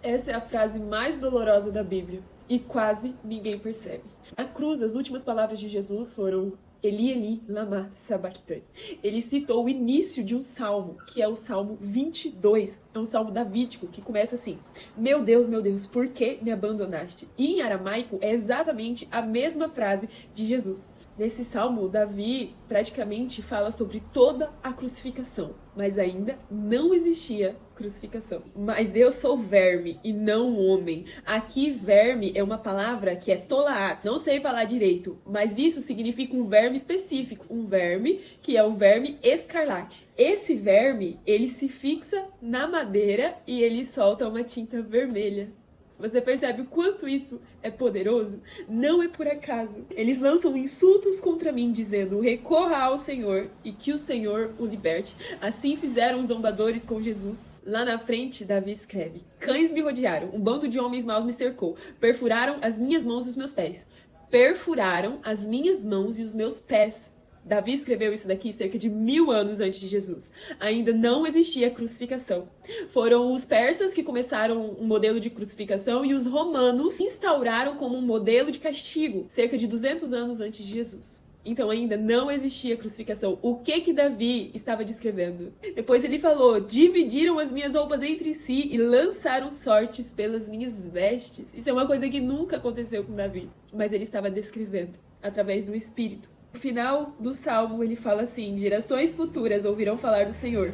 Essa é a frase mais dolorosa da Bíblia e quase ninguém percebe. Na cruz, as últimas palavras de Jesus foram Eli, Eli, lama sabachthani. Ele citou o início de um salmo, que é o Salmo 22. É um salmo davídico que começa assim: meu Deus, por que me abandonaste? E em aramaico é exatamente a mesma frase de Jesus. Nesse salmo, Davi praticamente fala sobre toda a crucificação, mas ainda não existia crucificação. Mas eu sou verme e não homem. Aqui, verme é uma palavra que é tolaat. Não sei falar direito, mas isso significa um verme específico. Um verme que é o verme escarlate. Esse verme, ele se fixa na madeira e ele solta uma tinta vermelha. Você percebe o quanto isso é poderoso? Não é por acaso. Eles lançam insultos contra mim, dizendo: recorra ao Senhor e que o Senhor o liberte. Assim fizeram os zombadores com Jesus. Lá na frente, Davi escreve: cães me rodearam, um bando de homens maus me cercou, perfuraram as minhas mãos e os meus pés. Perfuraram as minhas mãos e os meus pés. Davi escreveu isso daqui cerca de 1000 anos antes de Jesus. Ainda não existia crucificação. Foram os persas que começaram um modelo de crucificação e os romanos instauraram como um modelo de castigo cerca de 200 anos antes de Jesus. Então ainda não existia crucificação. O que Davi estava descrevendo? Depois ele falou: dividiram as minhas roupas entre si e lançaram sortes pelas minhas vestes. Isso é uma coisa que nunca aconteceu com Davi, mas ele estava descrevendo através do Espírito. No final do Salmo, ele fala assim: gerações futuras ouvirão falar do Senhor.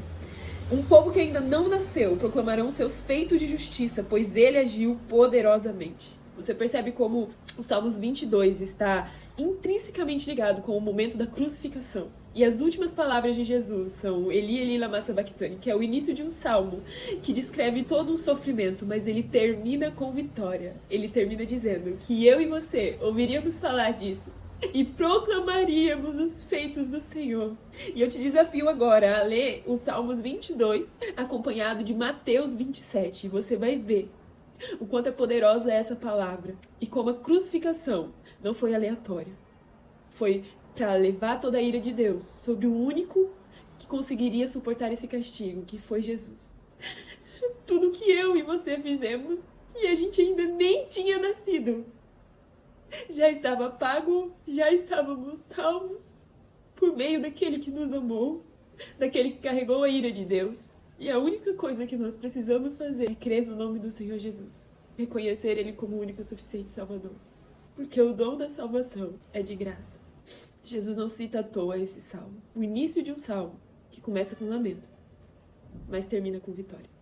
Um povo que ainda não nasceu proclamarão seus feitos de justiça, pois ele agiu poderosamente. Você percebe como o Salmos 22 está intrinsecamente ligado com o momento da crucificação. E as últimas palavras de Jesus são Eli, Eli, lama sabachthani, que é o início de um salmo que descreve todo um sofrimento, mas ele termina com vitória. Ele termina dizendo que eu e você ouviríamos falar disso e proclamaríamos os feitos do Senhor. E eu te desafio agora a ler os Salmos 22 acompanhado de Mateus 27. E você vai ver o quanto é poderosa essa palavra e como a crucificação não foi aleatória. Foi para levar toda a ira de Deus sobre o único que conseguiria suportar esse castigo, que foi Jesus. Tudo que eu e você fizemos e a gente ainda nem tinha nascido já estava pago, já estávamos salvos por meio daquele que nos amou, daquele que carregou a ira de Deus. E a única coisa que nós precisamos fazer é crer no nome do Senhor Jesus, reconhecer Ele como o único e suficiente Salvador, porque o dom da salvação é de graça. Jesus não cita à toa esse salmo, o início de um salmo que começa com lamento, mas termina com vitória.